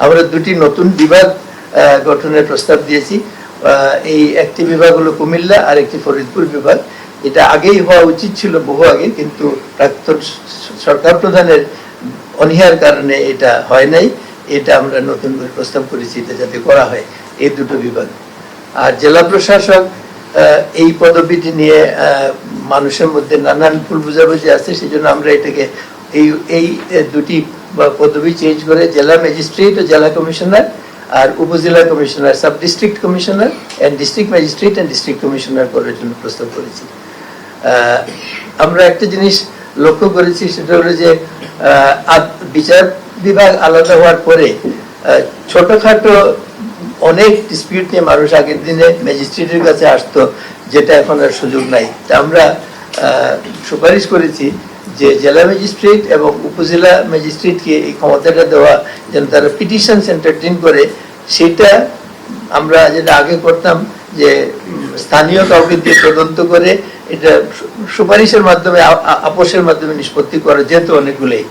আমরা দুটি নতুন বিভাগ গঠনের প্রস্তাব দিয়েছি। এই একটি বিভাগ হলো কুমিল্লা আর একটি ফরিদপুর বিভাগ। এটা আগেই হওয়া উচিত ছিল, বহু আগে, কিন্তু প্রাক্তন সরকার প্রধানের অনীহার কারণে এটা হয় নাই। এটা আমরা নতুন করে প্রস্তাব করেছি, এটা যাতে করা হয় এই দুটো বিভাগ। আর জেলা প্রশাসক এই পদবিটি নিয়ে মানুষের মধ্যে নানান ভুল বুঝাবুঝি আছে, সেই জন্য আমরা এটাকে এই দুটি পদবি চেঞ্জ করে জেলা ম্যাজিস্ট্রেট ও জেলা কমিশনার আর উপজেলা commissioner, sub district commissioner and district magistrate and district commissioner করার জন্য প্রস্তাব করেছি। আমরা একটা জিনিস লক্ষ্য করেছি, সেটা হলো যে বিচার বিভাগ আলাদা হওয়ার পরে ছোটখাটো অনেক ডিসপিউট নিয়ে মানুষ আগের দিনে ম্যাজিস্ট্রেটের কাছে আসতো, যেটা এখন আর সুযোগ নাই। তা আমরা সুপারিশ করেছি যে জেলা ম্যাজিস্ট্রেট এবং উপজেলা ম্যাজিস্ট্রেটকে এই ক্ষমতাটা দেওয়া, যেন তারা পিটিশন এন্টারটেইন করে। সেটা আমরা যেটা আগে করতাম যে স্থানীয় কাউকে দিয়ে তদন্ত করে এটা সুপারিশের মাধ্যমে, আপোষের মাধ্যমে নিষ্পত্তি করা যেত অনেকগুলোই।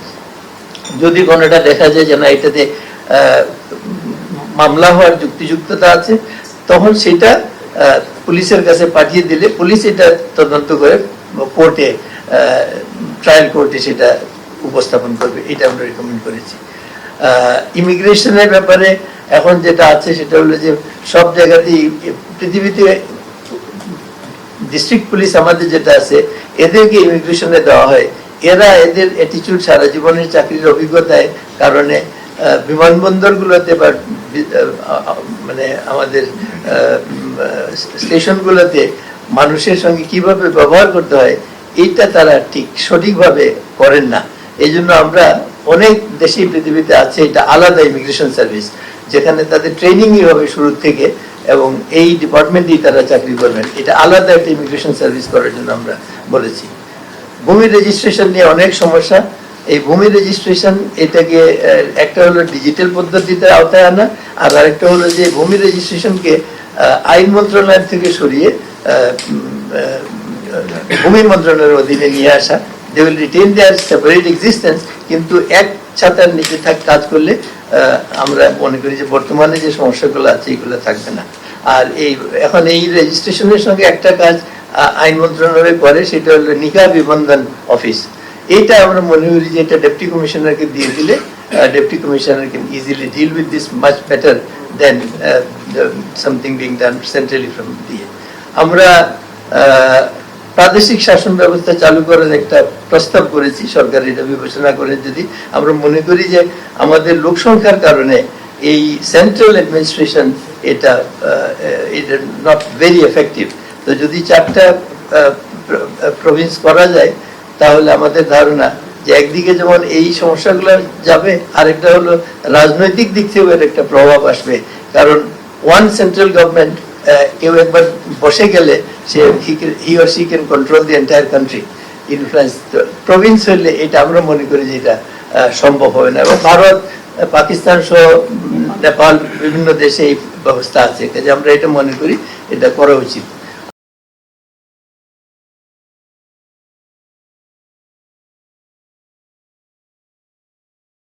যদি কোনোটা দেখা যায় যে না এটাতে মামলা হওয়ার যুক্তিযুক্ততা আছে, তখন সেটা পুলিশের কাছে পাঠিয়ে দিলে পুলিশ এটা তদন্ত করে কোর্টে, ট্রায়াল কোর্টে সেটা উপস্থাপন করবে। এটা আমরা রেকমেন্ড করেছি। ইমিগ্রেশনের ব্যাপারে এখন যেটা আছে সেটা হলো যে সব জায়গাতেই পৃথিবীতে ডিস্ট্রিক্ট পুলিশ আমাদের যেটা আছে, এদেরকে ইমিগ্রেশনে দেওয়া হয়। এরা এদের অ্যাটিটিউড সারা জীবনের চাকরির অভিজ্ঞতায় কারণে বিমানবন্দরগুলোতে বা মানে আমাদের স্টেশনগুলোতে মানুষের সঙ্গে কিভাবে ব্যবহার করতে হয়, এইটা তারা ঠিক সঠিকভাবে করেন না। এই জন্য আমরা অনেক দেশেই পৃথিবীতে আছে এটা আলাদা ইমিগ্রেশন সার্ভিস, যেখানে তাদের ট্রেনিংই হবে শুরু থেকে, এবং এই ডিপার্টমেন্টেই তারা চাকরি করবেন। এটা আলাদা একটা ইমিগ্রেশন সার্ভিস করার জন্য আমরা বলেছি। ভূমি রেজিস্ট্রেশন নিয়ে অনেক সমস্যা। এই ভূমি রেজিস্ট্রেশন, এটাকে একটা হলো ডিজিটাল পদ্ধতিতে আওতায় আনা, আর আরেকটা হলো যে ভূমি রেজিস্ট্রেশনকে আইন মন্ত্রণালয় থেকে সরিয়ে ভূমি মন্ত্রণালয়ের অধীনে নিয়ে আসা। They will retain their separate existence, কিন্তু এক ছাতার নিচে কাজ করলে আমরা মনে করি যে বর্তমানে যে সমস্যাগুলো আছে এগুলো থাকবে না। আর এখন এই রেজিস্ট্রেশনের সঙ্গে একটা কাজ আইন মন্ত্রণালয় করে, সেটা হলো নিকাহ বিবন্ধন অফিস। এটা আমরা মনে করি যে এটা ডেপুটি কমিশনারকে দিয়ে দিলে deputy commissioner can easily deal with this much better than something being done centrally from দিয়ে। আমরা প্রাদেশিক শাসন ব্যবস্থা চালু করার একটা প্রস্তাব করেছি, সরকার এটা বিবেচনা করে। যদি আমরা মনে করি যে আমাদের লোক সংখ্যার কারণে এই সেন্ট্রাল অ্যাডমিনিস্ট্রেশন এটা নট ভেরি এফেক্টিভ, তো যদি 4টা প্রভিন্স করা যায়, তাহলে আমাদের ধারণা যে একদিকে যেমন এই সমস্যাগুলো যাবে, আরেকটা হলো রাজনৈতিক দিক থেকেও এর একটা প্রভাব আসবে। কারণ ওয়ান সেন্ট্রাল গভর্নমেন্ট, কেউ একবার বসে গেলে সে he or she can control the entire country, influence. Province হলে এটা আমরা মনে করি যে এটা সম্ভব হবে না। এবং ভারত, পাকিস্তান সহ নেপাল, বিভিন্ন দেশে এই ব্যবস্থা আছে, কাজে আমরা এটা মনে করি এটা করা উচিত।